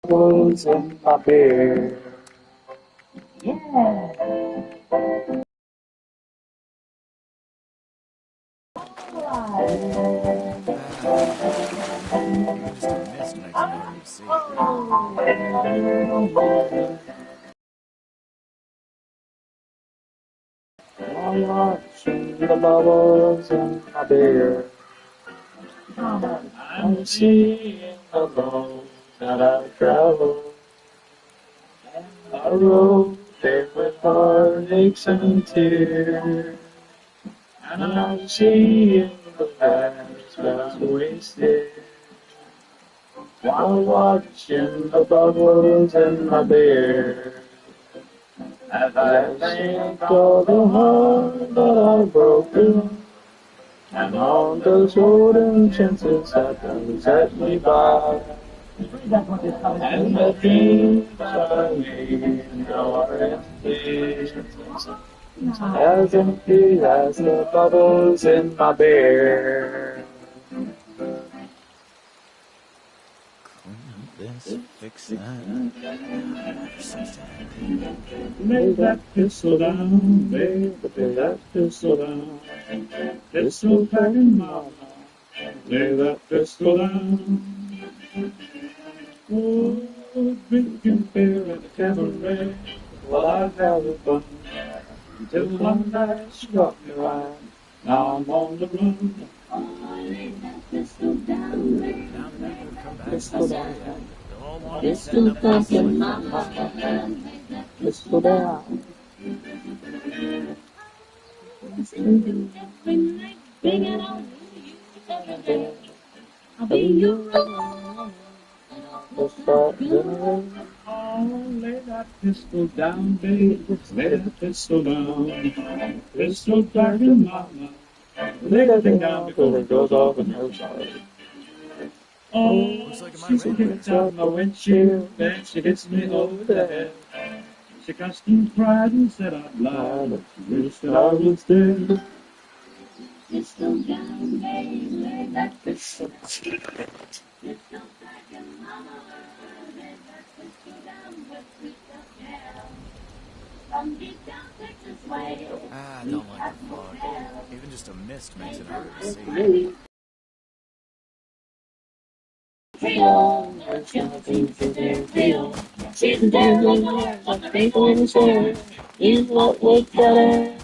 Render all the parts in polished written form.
bubbles in my beer. Yeah. Even just a mist makes it harder to see. I'm watching the bubbles in my beer. I'm seeing the road that I've traveled. A road paved with heartaches and tears. And I'm seeing the past that's wasted. While watching the bubbles in my beer. As I think of the heart that I've broken. And all those golden chances that don't set me by. And the dreams I made are empty. As empty as the bubbles in my beer. Clean this, fix that. Never cease to envy. Lay that pistol down, baby, lay that pistol down. Pistol packing mama, lay that pistol down. Oh, drinking beer at the cabaret, well, I've had fun. Until one night she got me right, now I'm on the run. Oh, lay that pistol down, baby. Now the people who come back Pistol to down, Syria, they'll all want to stand pistol up and packing slip. mama, pistol down. Every night, bringing on you every day. I'll be your own. Oh, lay that pistol down, baby. Lay that pistol down. Pistol packing mama. Lay that thing down before it goes off in her side. Oh, Looks like it might she's rain gets out my windshield, and she hits me over the head. She cussed and cried and said out loud that she wished that I was dead. Pistol down, baby, lay that pistol down. Pistol packing mama, lay that pistol down, but pistol down. From deep down Texas way. I don't like the fog. Even just a mist makes it harder to see. She's the devil, what the people say. Is what we gotta.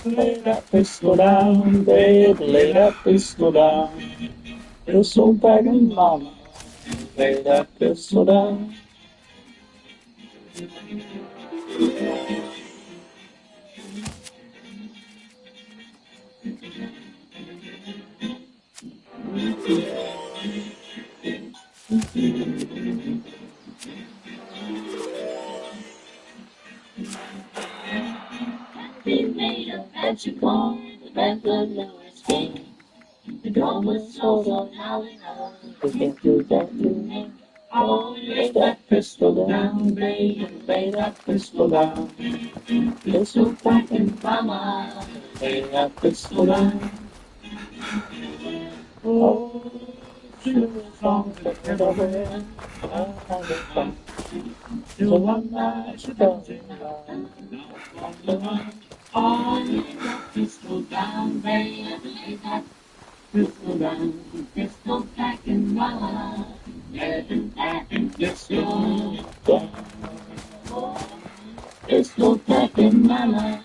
Lay that pistol down, babe, lay that pistol down. Pistol packing mama, lay that pistol down. He made a magic on the back of Louis King. The drum was sold on how we know. We can't do that to me. Oh, lay that pistol down, baby, lay that pistol down. Pistol packing mama, lay that pistol down. Oh, she was on the head of it, till one night she felt it down. Now on the run. Oh, lay that pistol down, baby, lay that pistol down. Pistol packing mama, lay that pistol down. Pistol packing mama,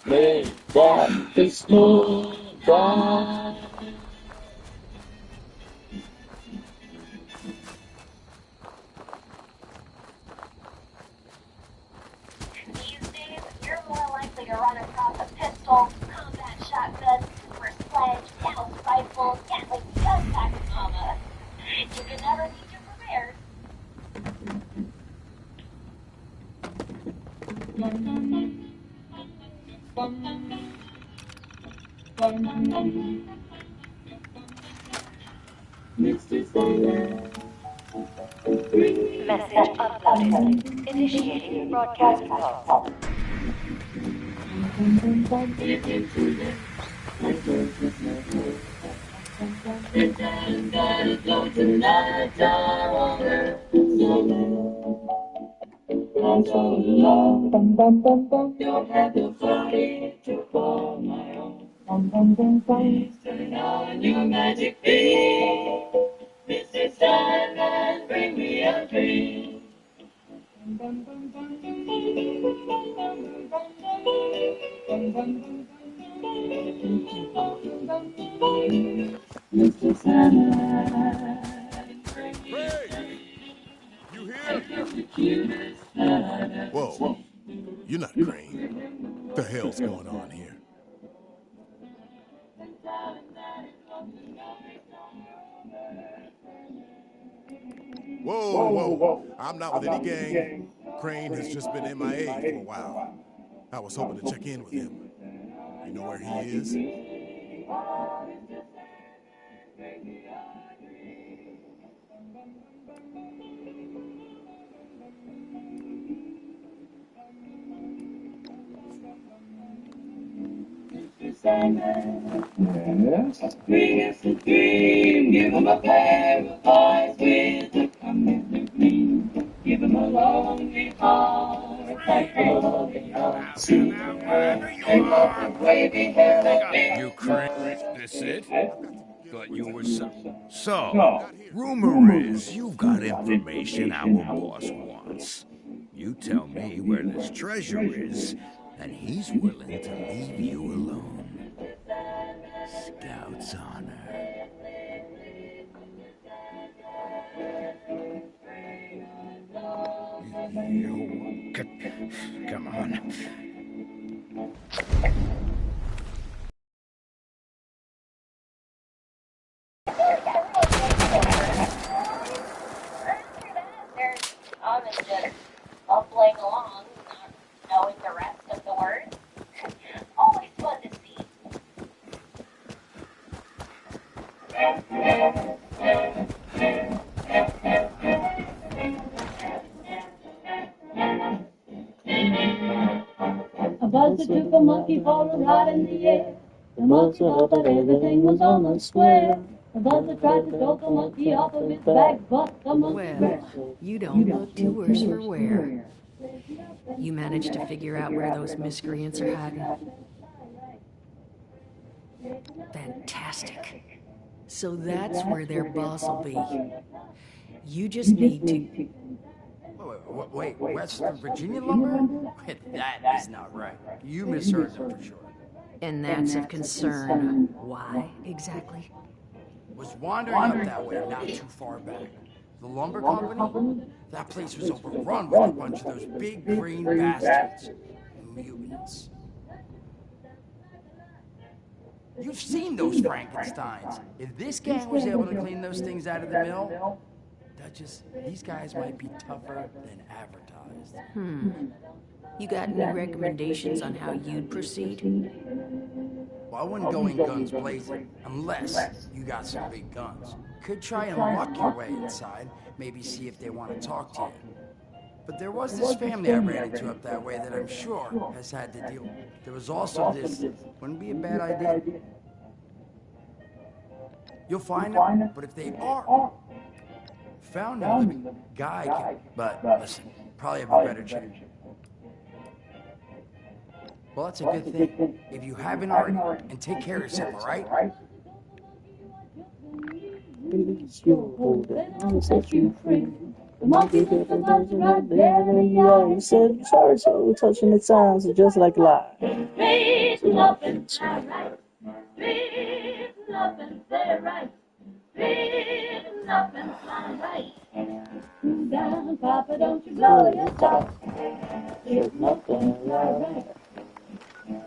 lay that pistol down. These days, you're more likely to run across a pistol, combat shotgun, or sledge, Gauss rifle, Gatling gun pack mama. You can never be too prepared. Message uploaded. Initiating broadcast results. Gotta go tonight, I wanna dance all alone. Bum bum bum bum. Don't have the body to call my own. Bum bum bum bum. Please turn on your magic beam, Mr. Sandman, bring me a dream. Bum bum bum bum bum bum bum bum Mr. Sandman, bring me a Craig! dream. You here? The cutest that I've ever Whoa, seen. you're not Crane. What the hell's going on here? Whoa, whoa. I'm not with any gang. Crane has just been MIA for a while. I was hoping to check in with him. You know where he is? Yes. Bring us a dream, give him a pair of eyes with a coming gleam. Give him a lonely heart, like a loving heart. Wherever you Take off are, the wavy hair, let me. you Crane. This it? I've got to get Thought away you from were here. so. Not here. Rumor is you've got information our boss wants. You tell me where this treasure is, and he's willing to leave you alone. Scout's honor. You. Come on. There's just bubbling along, not knowing the rest of the words. Always fun to see. A buzzer took a monkey for a ride in the air. The monkey thought that everything was on the square. The buzzer tried to talk a monkey off of his back, but the monkey Well, you don't look too worse for wear. You managed to figure out where those miscreants are hiding? Fantastic. So that's where their boss will be. You just need to... Wait, Western Virginia lumber? That is not right. You misheard them for sure. And that's of concern. Why, exactly? Was wandering up that way not too far back. The lumber company? That place was overrun with a bunch of those big green bastards. Mutants. You've seen those Frankensteins. If this gang was able to clean those things out of the mill, these guys might be tougher than advertised. You got any recommendations on how you'd proceed? Well, I wouldn't go in guns blazing, unless you got some big guns. Could try and luck your way inside, maybe see if they want to talk to you. But there was this family I ran into up that way that I'm sure has had to deal with. There was also this, wouldn't be a bad idea. You'll find them, but if they are found a living guy can, but listen, probably have a better chance. Well, that's a good thing. If you haven't already, and take care of yourself, all right? I'll set you free. The monkey did the buzzer right there in the eye. He said, sorry, so touching it sounds just like a lie. Reason up and say right. Reason up and say right. Reason up and say right. Down, Papa, don't you blow your top. Straighten up and right.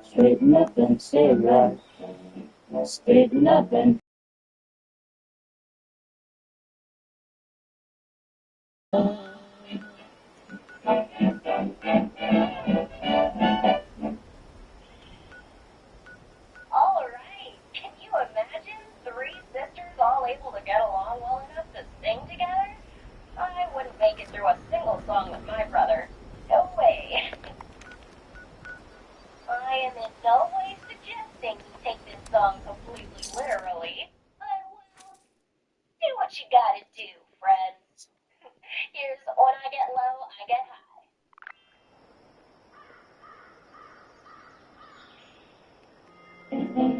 Straighten up and stay right. Straighten up and Alright, can you imagine 3 sisters all able to get along well enough to sing together? I wouldn't make it through a single song with my brother. No way. I am in no way suggesting you take this song completely literally, but well, do what you gotta do, friends. Here's When I Get Low, I Get High. Plenty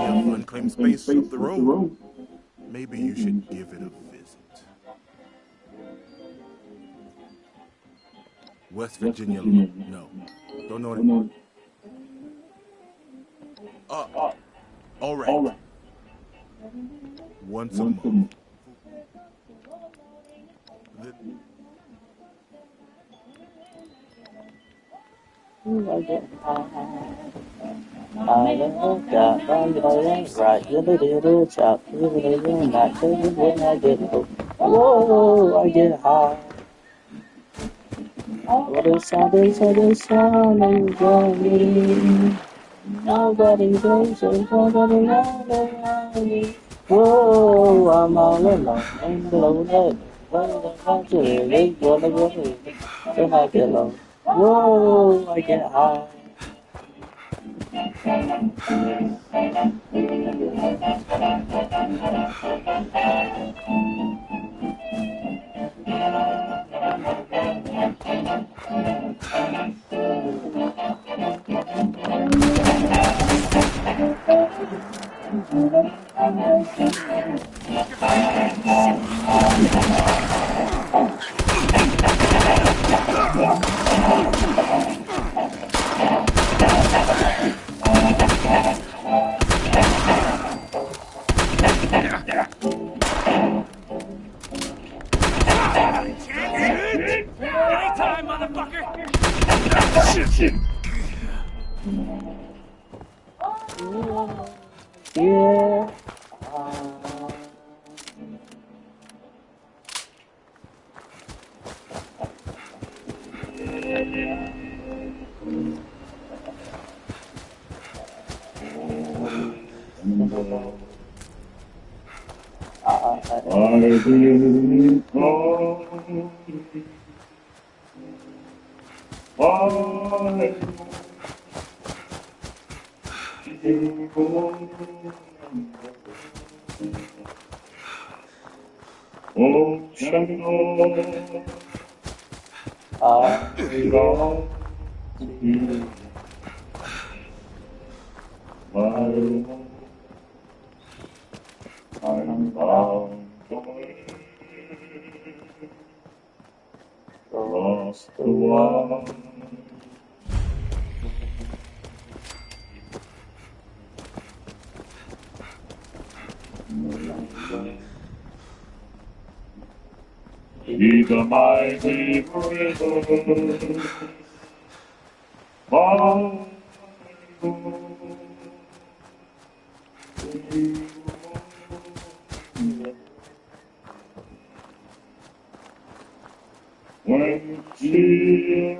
of unclaimed space up the road. Maybe you should give it a visit. West Virginia, no. Don't know it. All right. Once a month. I love that, right, you little chop, you little not, tell you when I get low. Whoa, I get high. What a sound, of me. Nobody knows, nobody around me. Whoa, I'm all alone, ain't alone, what I'm doing, what I'm doing, then I get low. Whoa, I get high. Playtime, motherfucker! Yeah. I believe I'm bound across the world. He's a mighty river, when she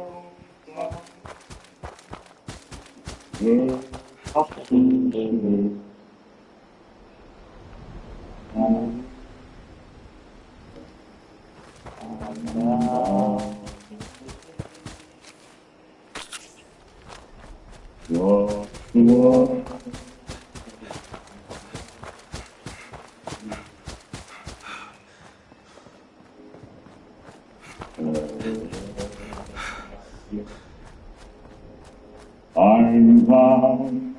I'm bound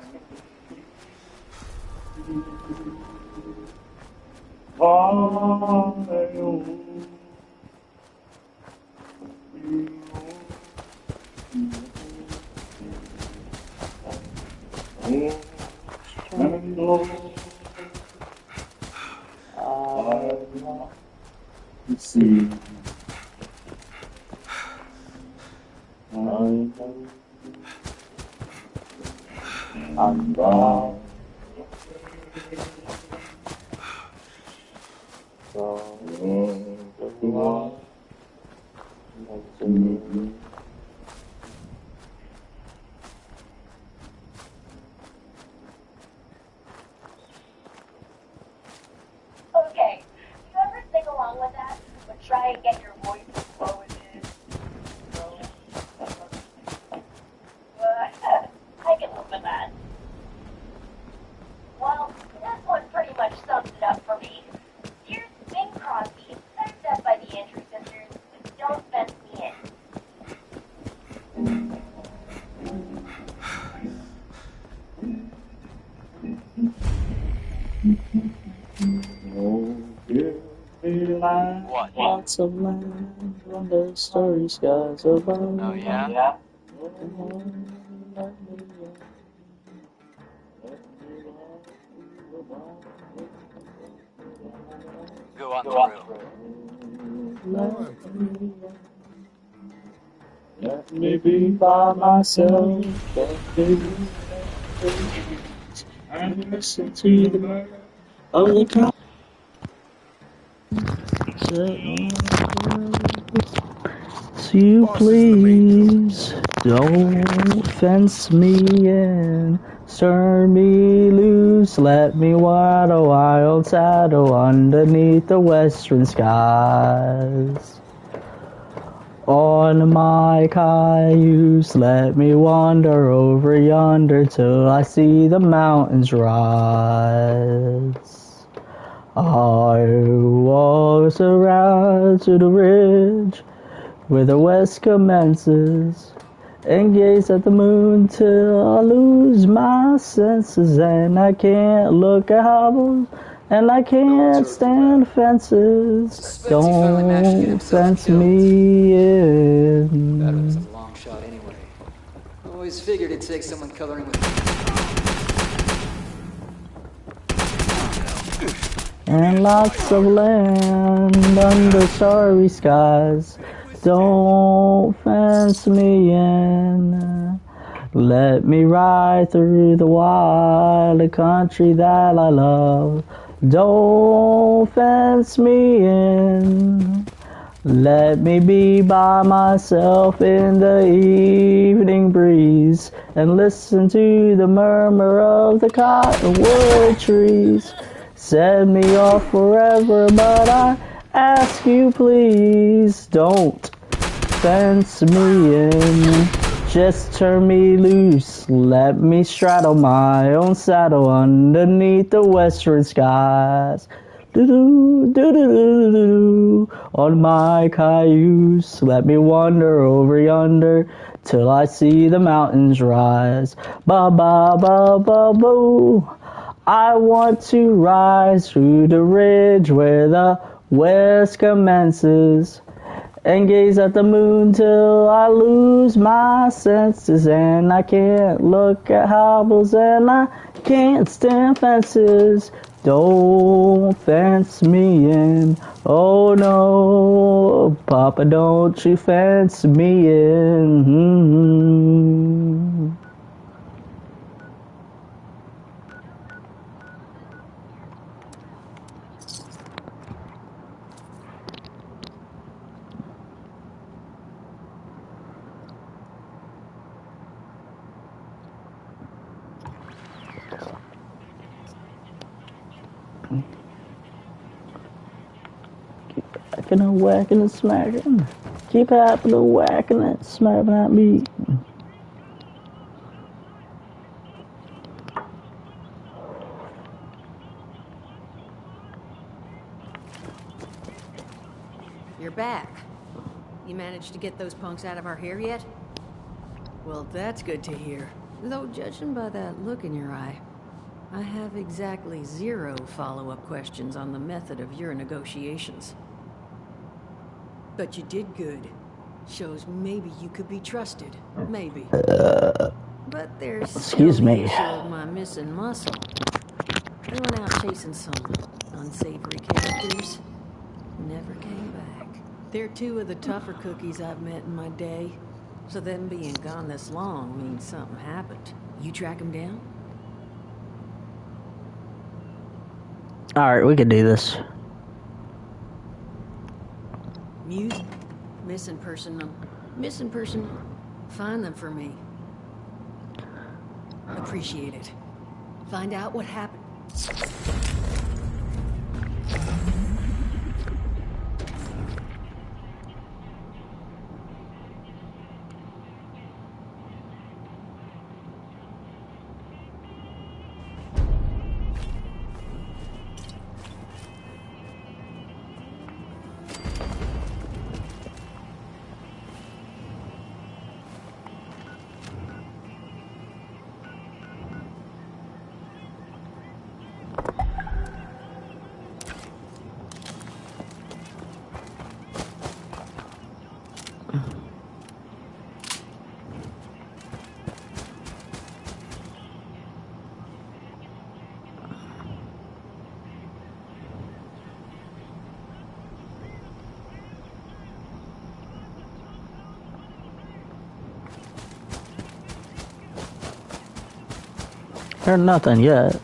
by you. And oh, I want to see. I know I'm bound from the one next to me. get your voice as low as it is. I can live with that. Well, this one pretty much sums it up for me. Here's Bing Crosby, typed up by the Andrew sisters, with Don't Fence Me In. Oh, give me land, lots of land, under starry skies above. Oh, yeah? Go on through. Let me be by myself, and listen to the murmur of the crowd. So you please don't fence me in, turn me loose, let me ride a wild shadow underneath the western skies. On my cayuse, let me wander over yonder till I see the mountains rise. I walk around to the ridge where the west commences, and gaze at the moon till I lose my senses, and I can't look at hobbles, and I can't stand fences. Don't fence me in. That was a long shot anyway. Always figured it'd take someone coloring with. And lots of land under starry skies. Don't fence me in. Let me ride through the wild country that I love. Don't fence me in. Let me be by myself in the evening breeze and listen to the murmur of the cottonwood trees. Set me off forever, but I ask you please, don't fence me in. Just turn me loose, let me straddle my own saddle underneath the western skies. Do-do-do-do-do-do-do. On my cayuse, let me wander over yonder till I see the mountains rise. Ba-ba-ba-ba-boo. I want to rise through the ridge where the west commences, and gaze at the moon till I lose my senses, and I can't look at hobbles, and I can't stand fences. Don't fence me in. Oh no, Papa, don't you fence me in. Keep whacking and smacking. Keep happening, whacking and smacking at me. You're back. You managed to get those punks out of our hair yet? Well, that's good to hear. Though judging by that look in your eye, I have exactly 0 follow-up questions on the method of your negotiations. But you did good. Shows maybe you could be trusted. Maybe. But there's still the issue of my missing muscle. I went out chasing some unsavory characters. Never came back. They're 2 of the tougher cookies I've met in my day. So them being gone this long means something happened. You track them down? Alright, we can do this. Music? Missing person. Find them for me. Appreciate it. Find out what happened. Heard nothing yet.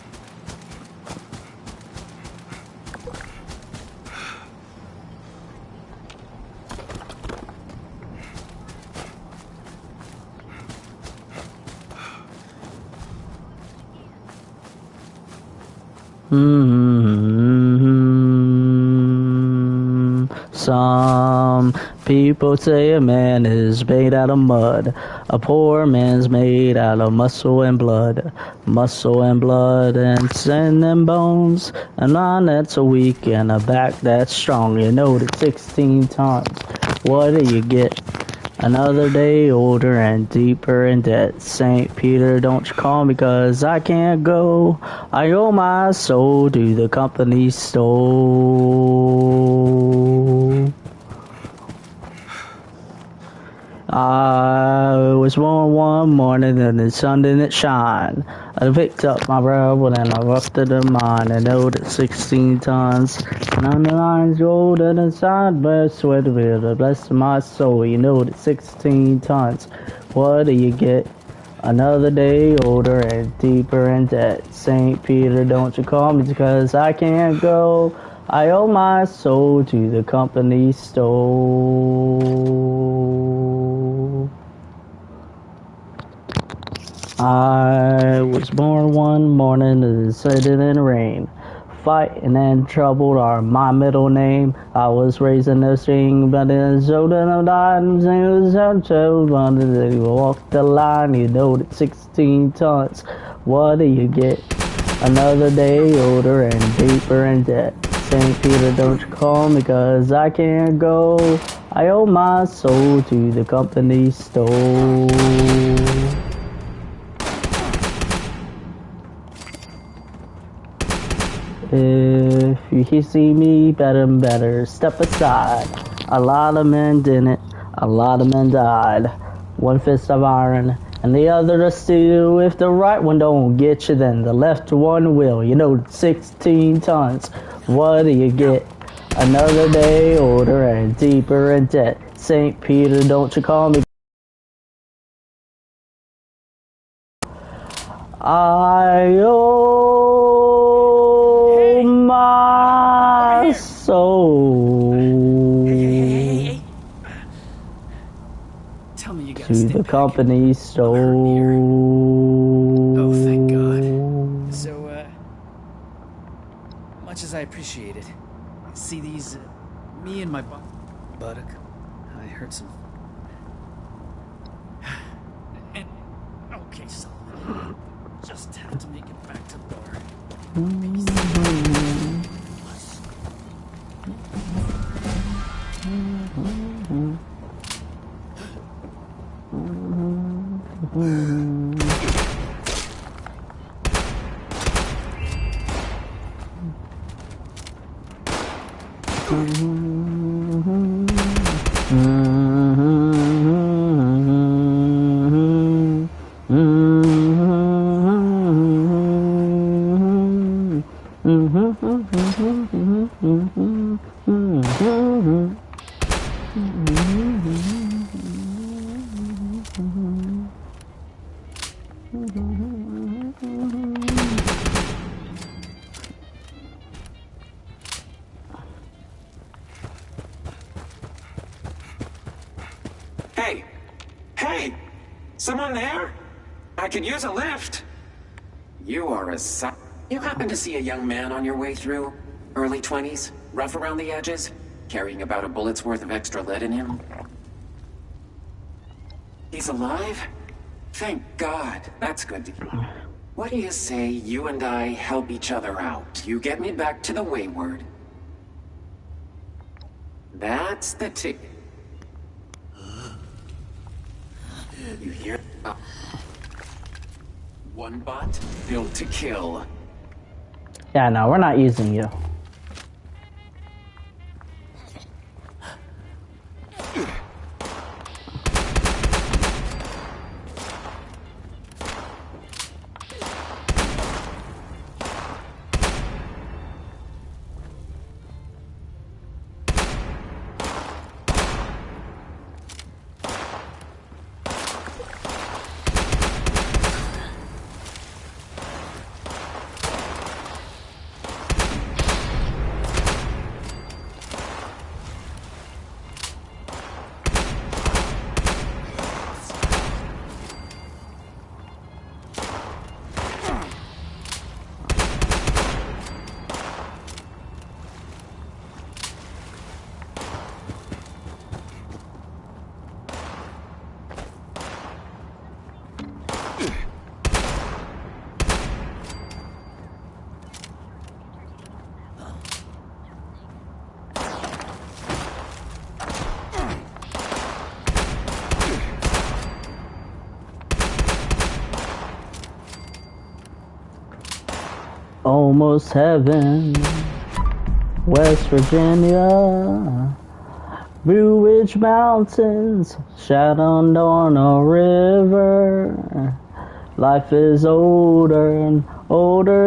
Some people say a man is made out of mud. A poor man's made out of muscle and blood. Muscle and blood and skin and bones. A mind that's weak and a back that's strong. You know that 16 times. What do you get? Another day older and deeper in debt. St. Peter, don't you call me 'cause I can't go. I owe my soul to the company store. I was born one morning and the sun didn't shine. I picked up my rebel and I roughed it in mine and owed it 16 tons. And on the lines gold and inside, but swear to be the bless my soul. You know that 16 tons. What do you get? Another day older and deeper in debt. St. Peter, don't you call me because I can't go. I owe my soul to the company store. I was born one morning and it didn't rain. Fighting and trouble are my middle name. I was raised in a string, but in children of dimes, and it was so child they walked the line. You know that 16 tons. What do you get? Another day older and deeper in debt. St. Peter, don't you call me 'cause I can't go. I owe my soul to the company store. If you see me, better step aside. A lot of men didn't, a lot of men died. One fist of iron, and the other of steel. If the right one don't get you, then the left one will. You know, 16 tons. What do you get? Another day older and deeper in debt. St. Peter, don't you call me. I owe my soul Hey. Tell me you got to the company store. Oh, thank God. So, much as I appreciate it, see these, me and my buttock, I heard some. And, okay, so. Just have to make it back to the bar. Hey! Someone there? I could use a lift. You are a You happen to see a young man on your way through? Early 20s? Rough around the edges? Carrying about a bullet's worth of extra lead in him? He's alive? Thank God. That's good to hear. What do you say you and I help each other out? You get me back to the Wayward. That's the ticket. You hear? One bot built to kill. Yeah, no, we're not using you. Almost heaven, West Virginia. Blue Ridge Mountains, shadowed on a river. Life is older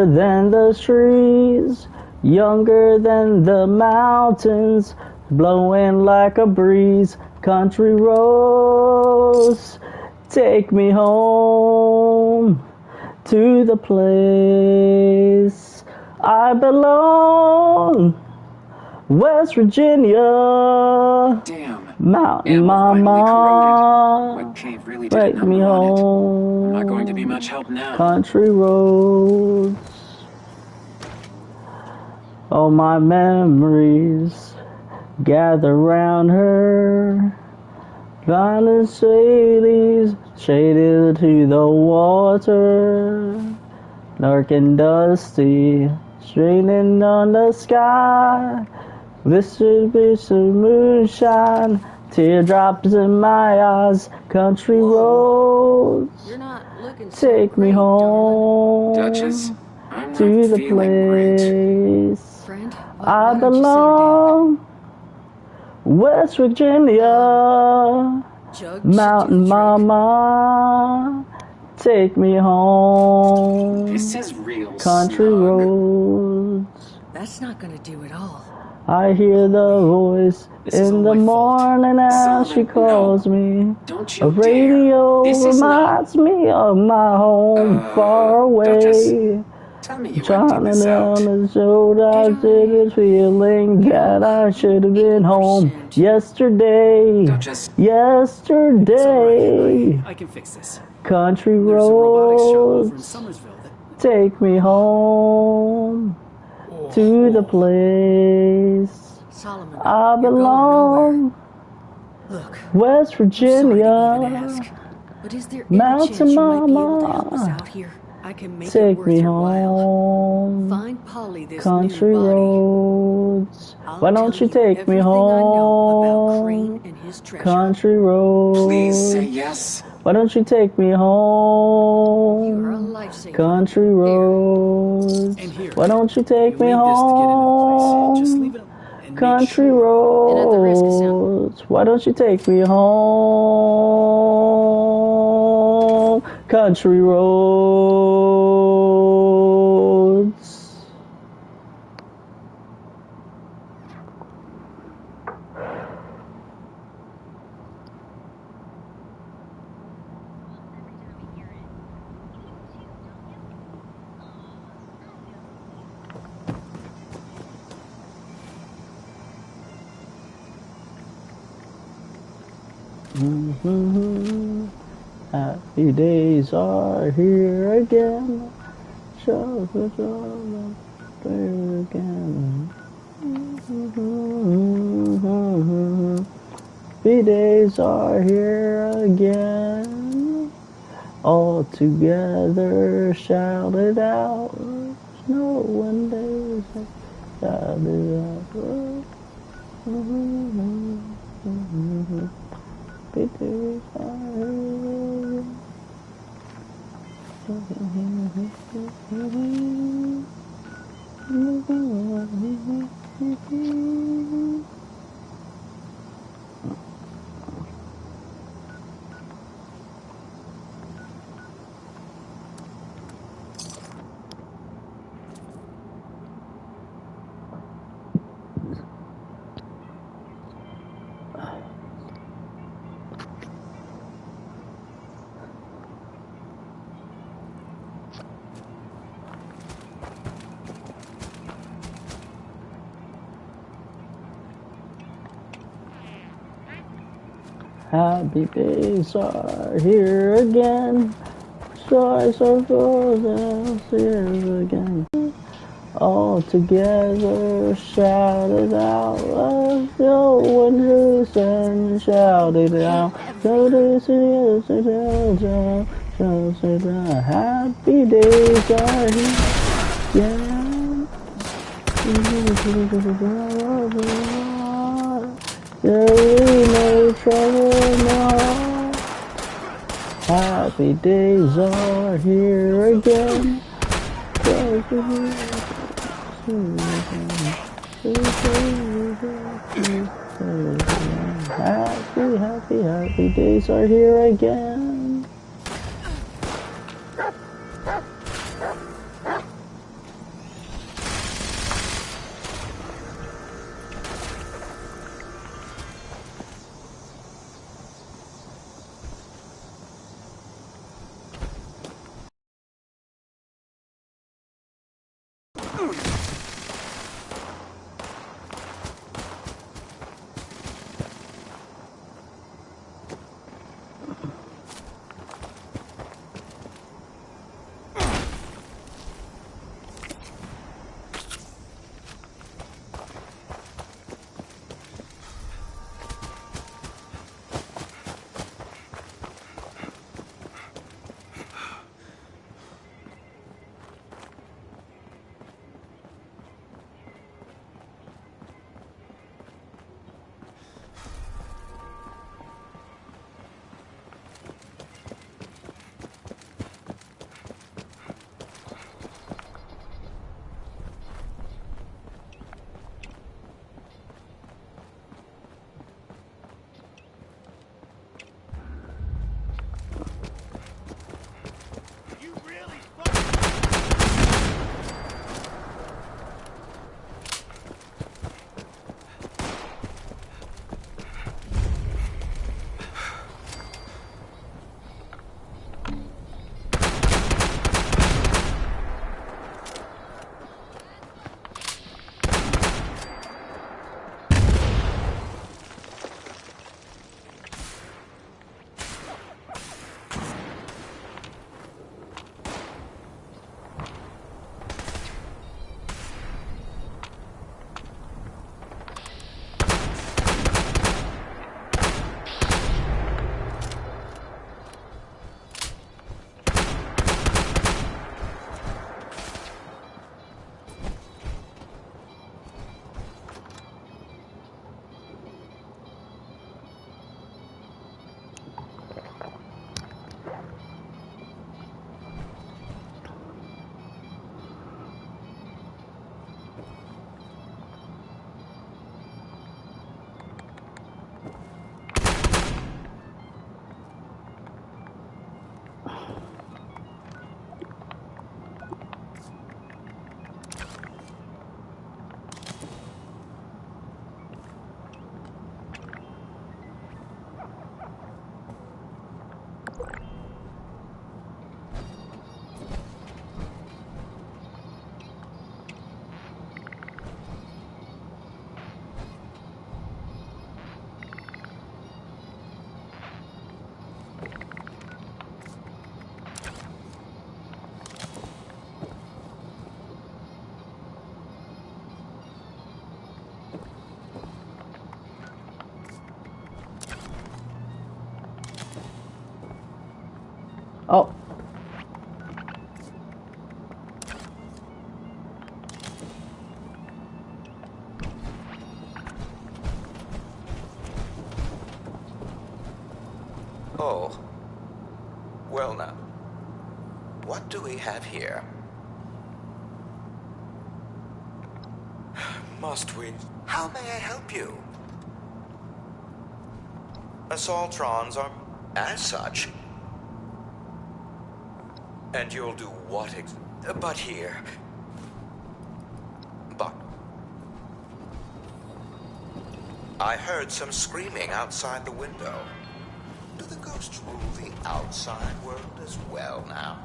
than the trees, younger than the mountains, blowing like a breeze. Country roads, take me home to the place I belong. West Virginia, Damn. Mountain Mama, take me home. Not going to be much help now. Country roads, all my memories gather round her. Gone and shaded to the water, dark and dusty, straining on the sky. This should be some moonshine, teardrops in my eyes. Country roads, You're not looking so take me great, home Duchess, I'm to not the feeling great. place Friend, why I don't you sit her down? belong. West Virginia, Jug, Mountain Mama, take me home. This is real Country snug. roads. That's not gonna do it all. I hear the voice This is in all the my fault. morning as she Solomon, calls no. me. Don't A you radio dare. This is reminds me of my home far Duchess, away. tell me you emptied Trying this out. down the shoulders, feeling that I should have been home yesterday. Duchess. Yesterday. I can fix this. Country There's a robotics shop over in roads, Somersville that... take me home to the place Solomon, I you're going belong. nowhere. Look, West I'm sorry to even Virginia, ask, but is there any Mountain chance you might be able to help us Mama, out here? I can make it take worth me your while. home. Find Polly this Country new body. roads, I'll why don't tell you take me everything I know about Crane home? and his treasure. Country roads, Please say yes. why don't you take me You are a home? lifesaver. Country roads, And here, why don't you take you me need this to get into the place. Just home? leave it and make Country sure. And at the risk of roads, why don't you take me home? Country roads. Happy days are here again. Show the joy again. Happy days are here again. All together, shout it out. No one days, shout it out. Happy days are here again. Happy days are here again. Joys are frozen here again. All together, shout it out. Let's go and who's and shout it out. Go to the city, happy days are here. Yeah. There ain't no trouble now. Happy days are here again. Happy, happy, happy days are here again. Oh. Oh. Well now. What do we have here? Must we? How may I help you? Assaultrons are as such. And you'll do what but here. But I heard some screaming outside the window. Do the ghosts rule the outside world as well now?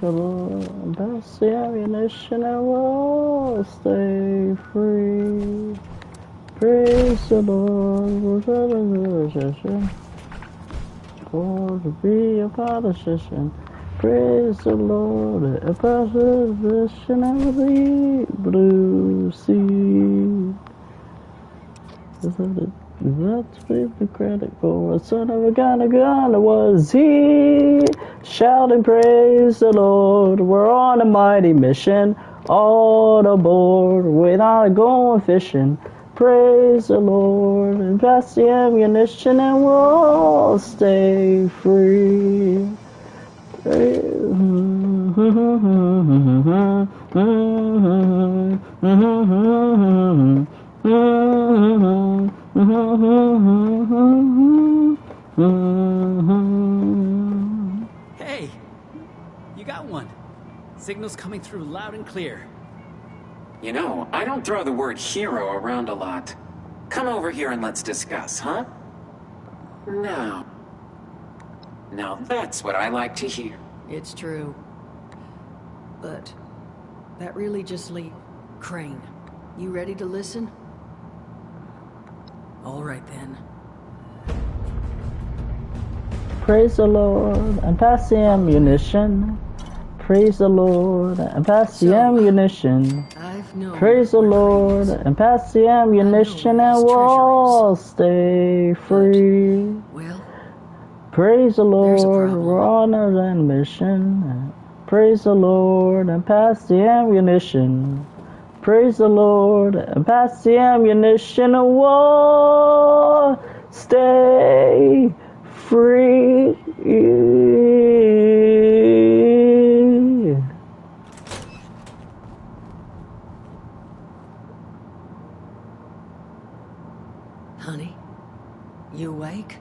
the Lord, pass the ammunition and we'll stay free. Praise the Lord, for to be a politician. Praise the Lord, a politician of the blue sea. That's the credit for a son of a gun was he. Shouting praise the Lord, we're on a mighty mission. All aboard, we're not going fishing. Praise the Lord, and pass the ammunition and we'll all stay free. Hey, you got one. Signal's coming through loud and clear. You know, I don't throw the word hero around a lot. Come over here and let's discuss, huh? Now that's what I like to hear. It's true. But that really just leaves Crane. You ready to listen? All right then. Praise the Lord and pass the ammunition. Praise the Lord and pass the ammunition. Praise the Lord and pass the ammunition and we'll all stay free. Well, praise the Lord, we're on a mission. Praise the Lord and pass the ammunition. Praise the Lord and pass the ammunition and we'll stay free. Honey, you awake?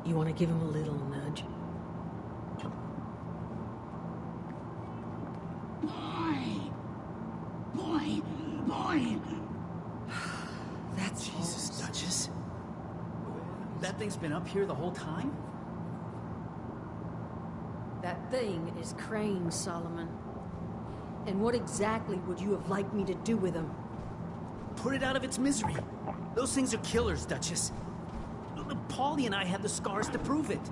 You want to give him a little nudge? Boy! That's Jesus, Duchess. That thing's been up here the whole time? That thing is Crane, Solomon. And what exactly would you have liked me to do with him? Put it out of its misery. Those things are killers, Duchess. Paulie and I had the scars to prove it.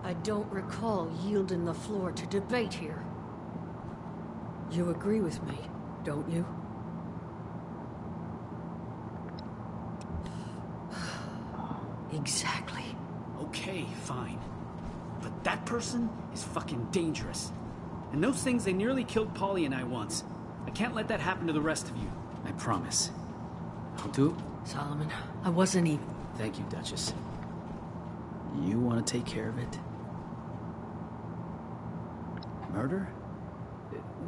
I don't recall yielding the floor to debate here. You agree with me, don't you? Exactly. Okay, fine. But that person is fucking dangerous. And those things, they nearly killed Paulie and I once. I can't let that happen to the rest of you. I promise. I'll do it. Solomon, I wasn't even... Thank you, Duchess. You want to take care of it? Murder?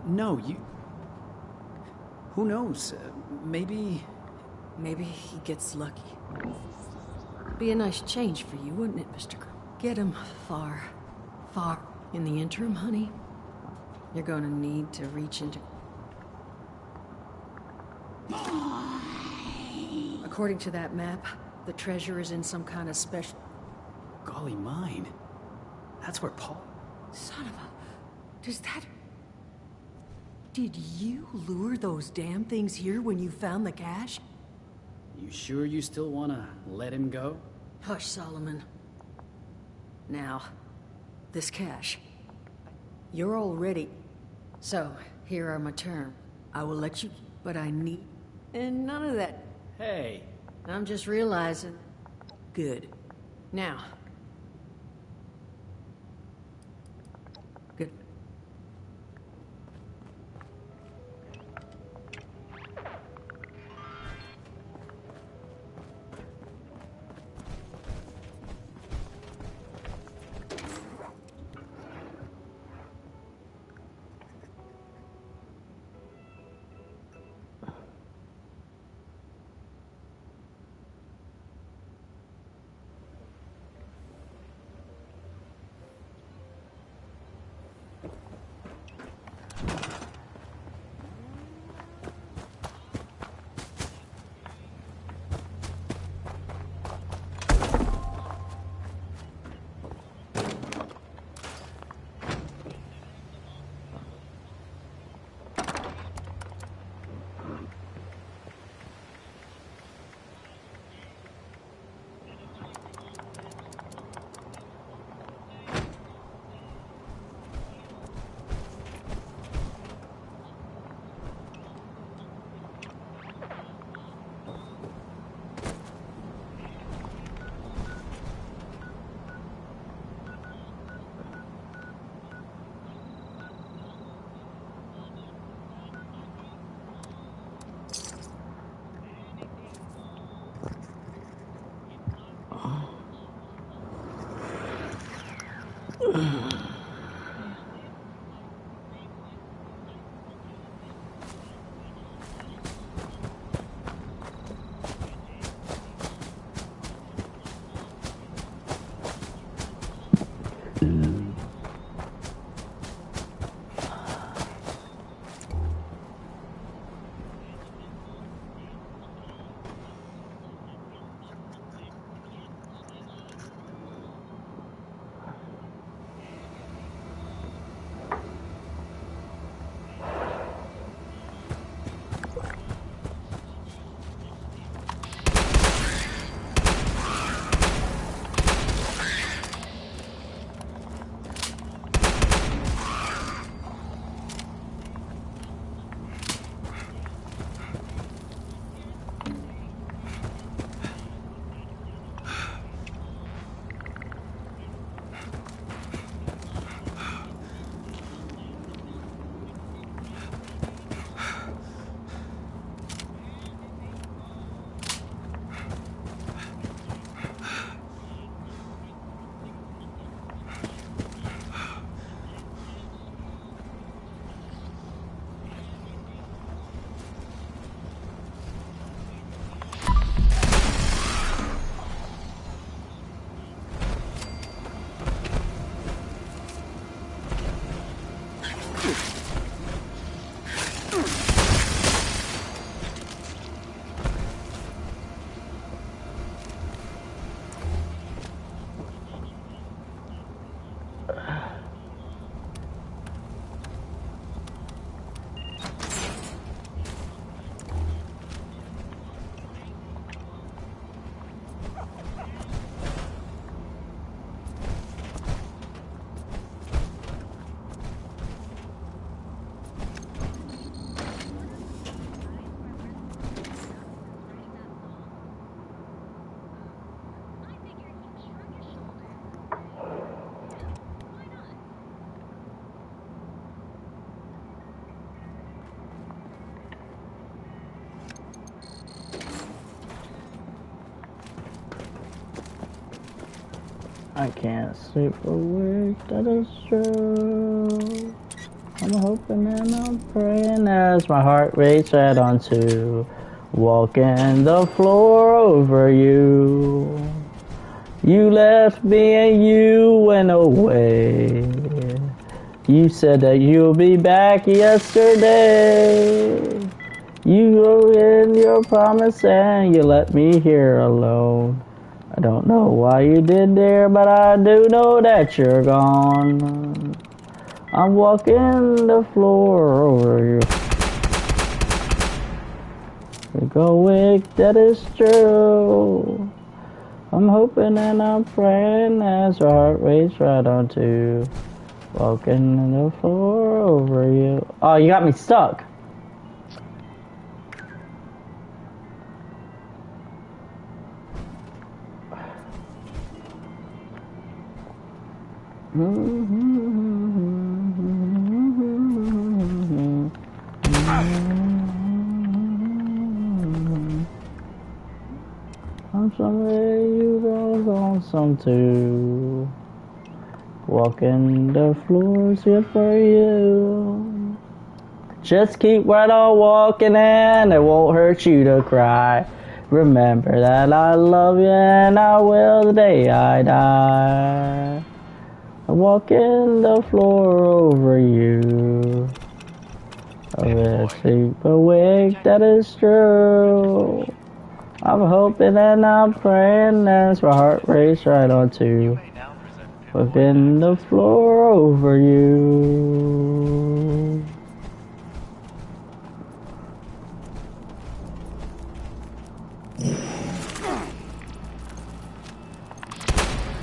No, you... Who knows? Maybe... Maybe he gets lucky. Be a nice change for you, wouldn't it, Mr. Crow? Get him far, far. In the interim, honey, you're gonna need to reach into... According to that map, the treasure is in some kind of special... Golly mine. That's where Paul... Son of a... Does that... Did you lure those damn things here when you found the cache? You sure you still want to let him go? Hush, Solomon. Now, this cache. You're all ready. So, here are my terms. I will let you, but I need... And none of that... Hey. I'm just realizing... Good. Now... Good. I can't sleep awake, that is true. I'm hoping and I'm praying as my heart rates right on to walking the floor over you. You left me and you went away. You said that you'll be back yesterday. You wrote in your promise and you let me here alone. I don't know why you did there, but I do know that you're gone. I'm walking the floor over you. We go weak, that is true. I'm hoping and I'm praying as our heart rates right on to walking the floor over you. Oh, you got me stuck. I'm somewhere you don't on some too. Walking the floor's good for you. Just keep right on walking and it won't hurt you to cry. Remember that I love you and I will the day I die. I'm walking the floor over you. Oh, sleep awake, that is true. I'm hoping and I'm praying as my heart race right on to walking the floor over you.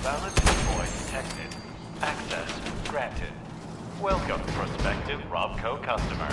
Valid deploy detected. Access granted. Welcome, prospective Robco customer.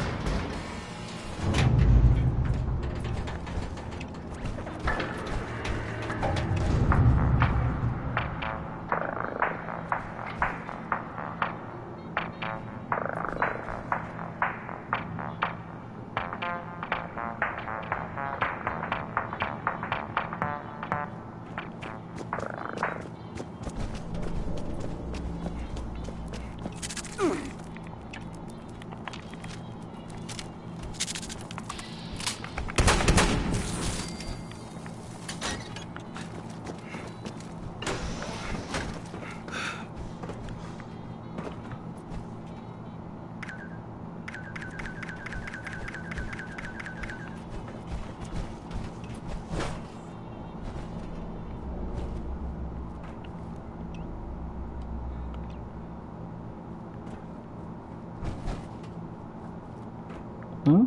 Hmm?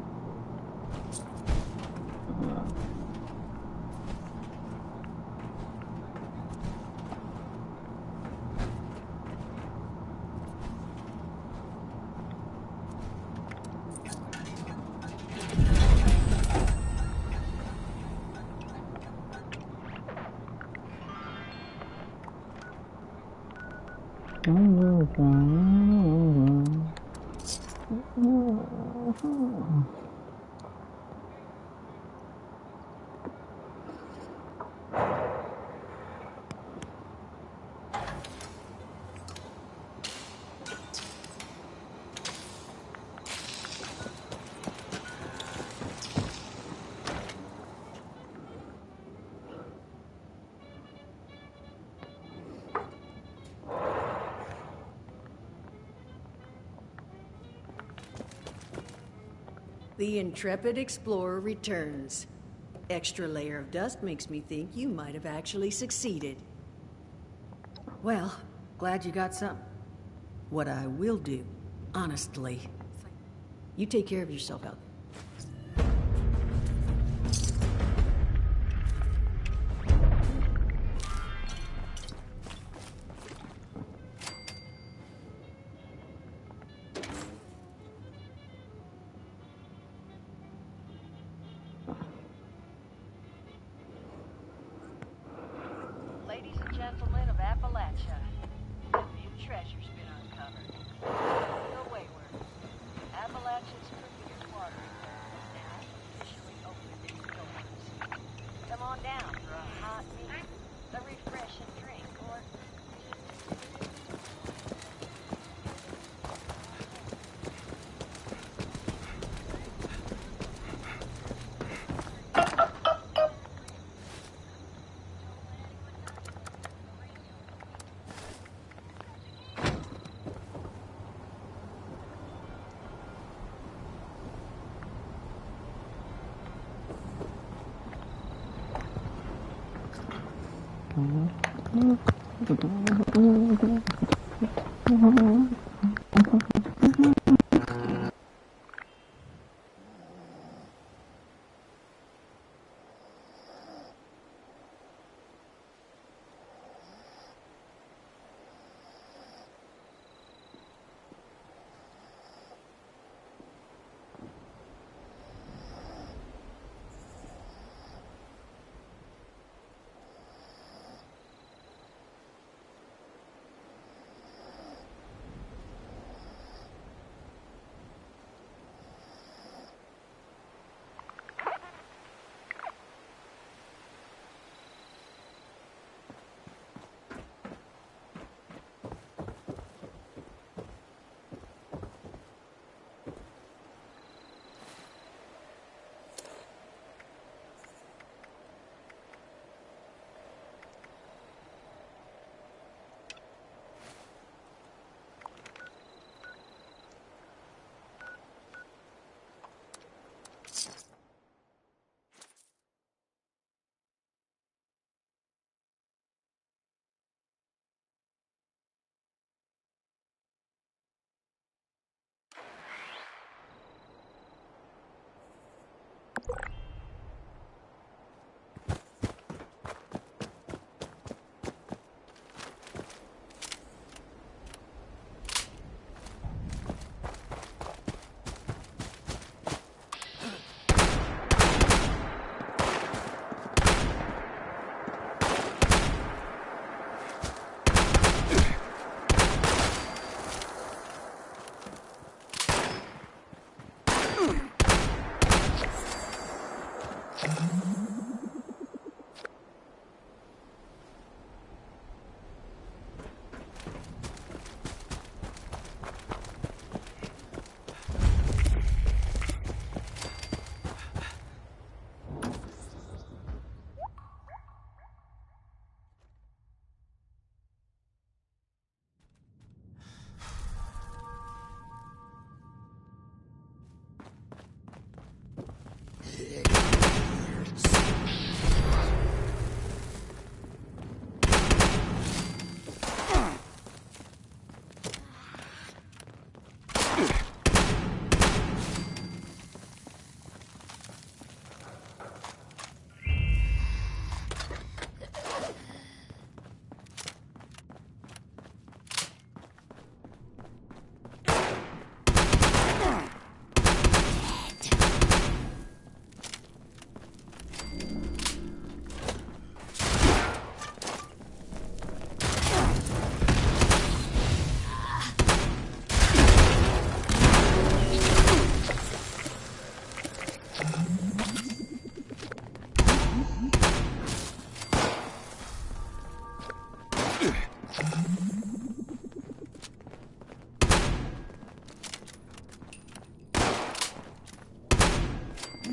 The intrepid explorer returns. Extra layer of dust makes me think you might have actually succeeded. Well, glad you got some. What I will do, honestly, you take care of yourself out there. Ladies and gentlemen of Appalachia, a new treasure's been uncovered. Go wayward. Appalachia's premier watering hole.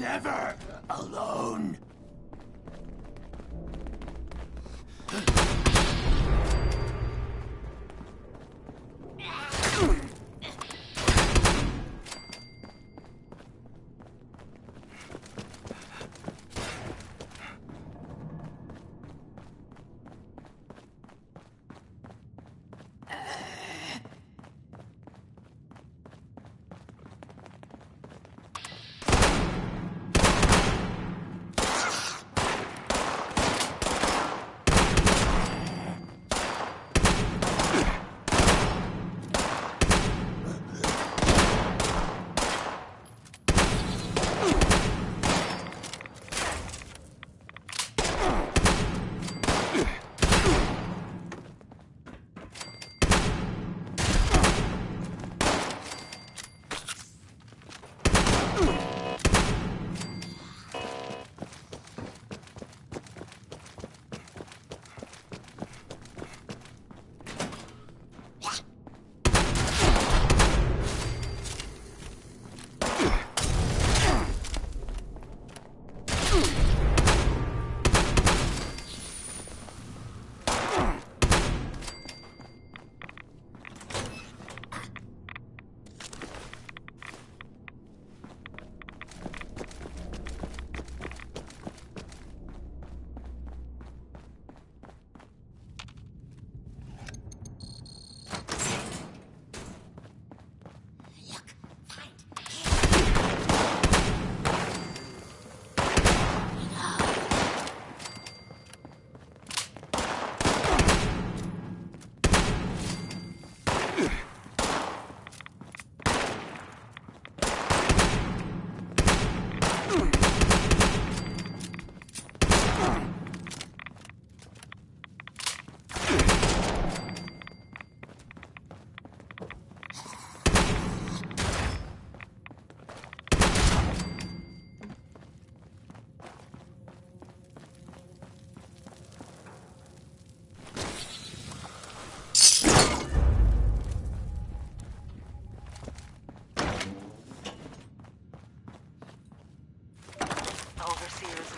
Never alone.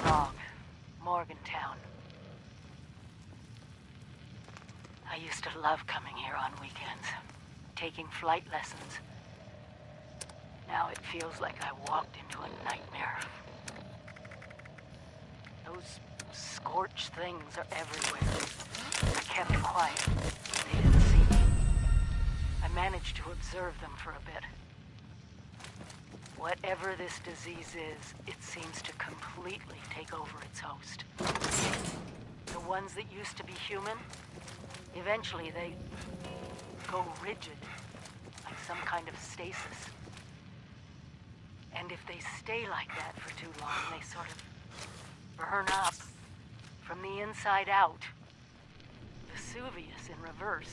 wrong. Morgantown. I used to love coming here on weekends, taking flight lessons. Now it feels like I walked into a nightmare. Those scorched things are everywhere. I kept quiet. They didn't see me. I managed to observe them for a bit. Whatever this disease is, it seems to completely take over its host. The ones that used to be human, eventually they go rigid, like some kind of stasis. And if they stay like that for too long, they sort of burn up from the inside out. Vesuvius in reverse.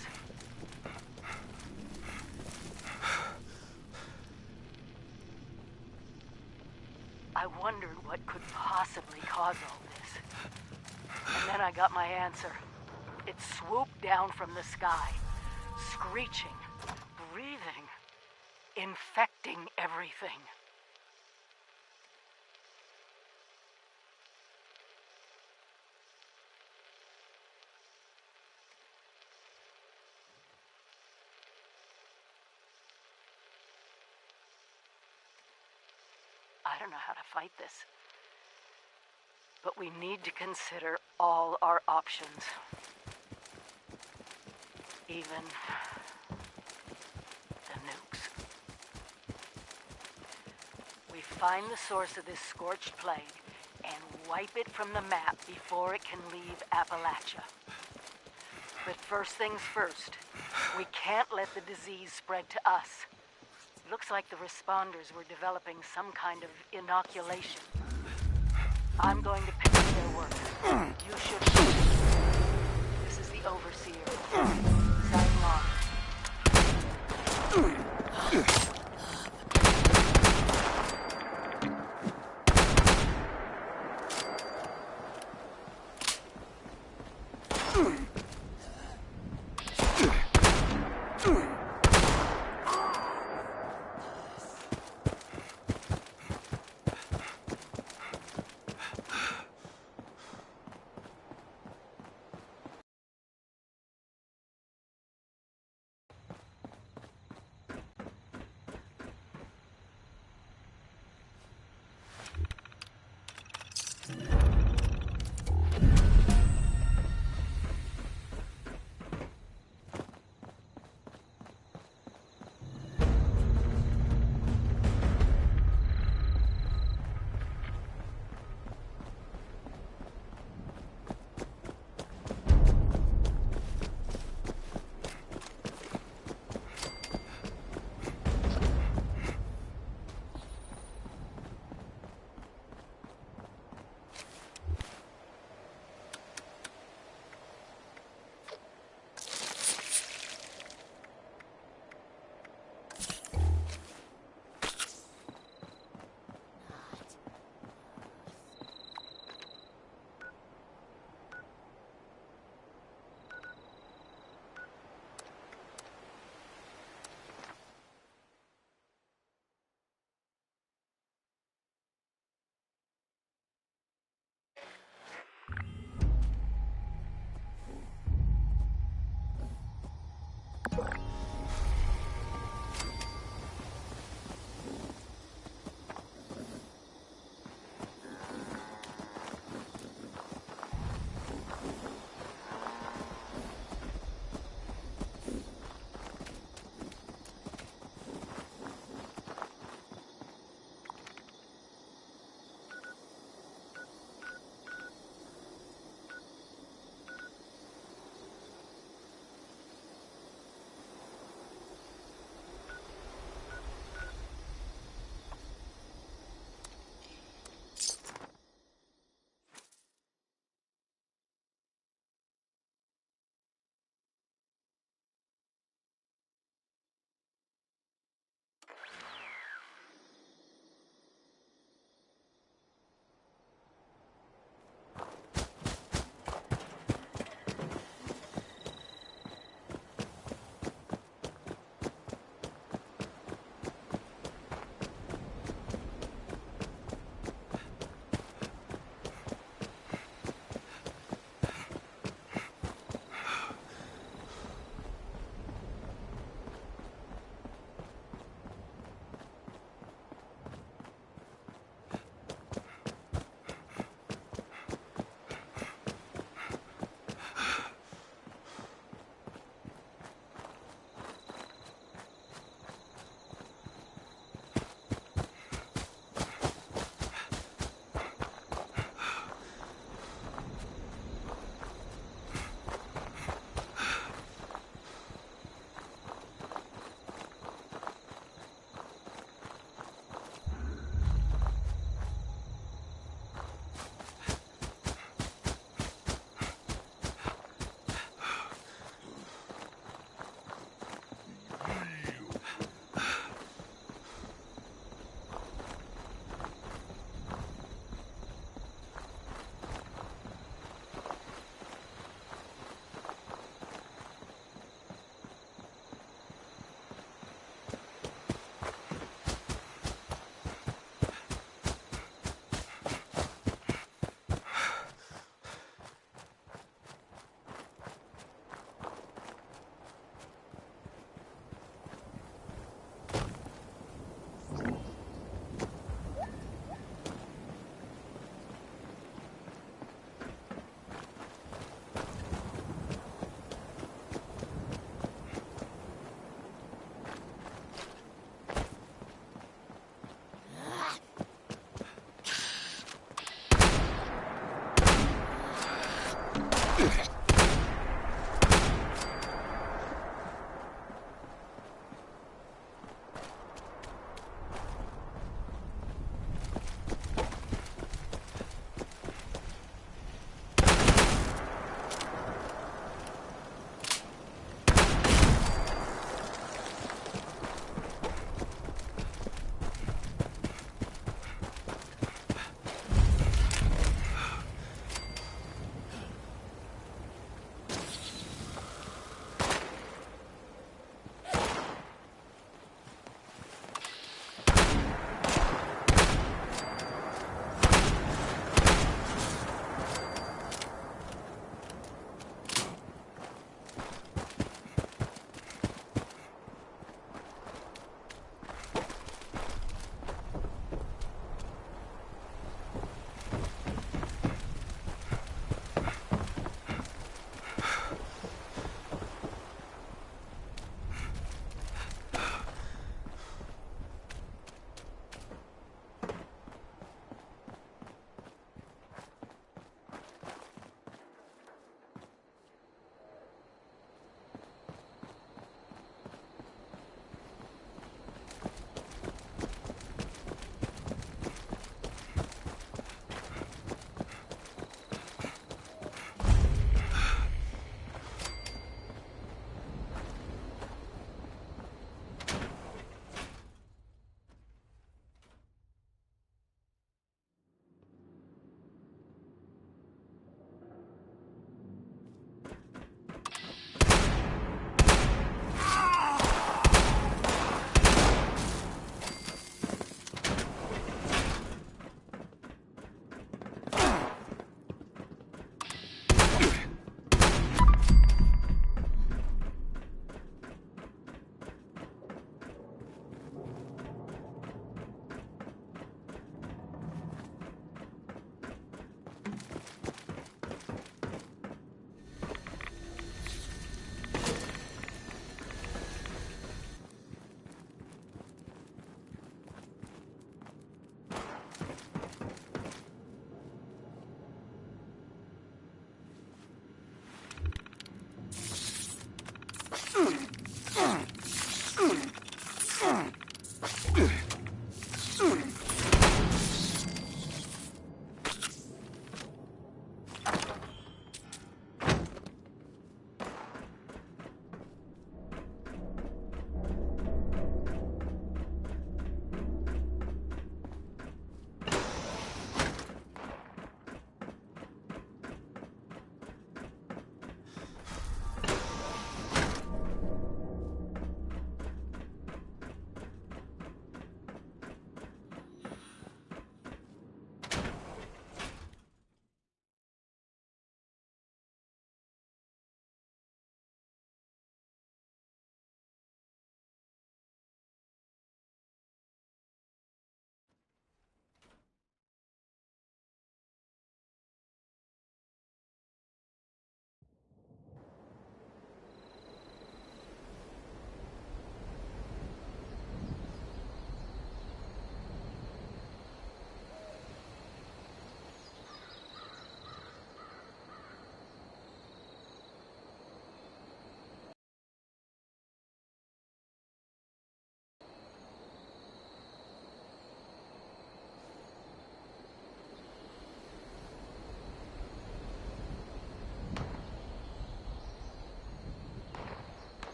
I wondered what could possibly cause all this. And then I got my answer. It swooped down from the sky, screeching, breathing, infecting everything. I don't know how to fight this. But we need to consider all our options. Even the nukes. We find the source of this scorched plague and wipe it from the map before it can leave Appalachia. But first things first, we can't let the disease spread to us. Looks like the responders were developing some kind of inoculation. I'm going to pick up their work. You should. This is the Overseer. Signing off.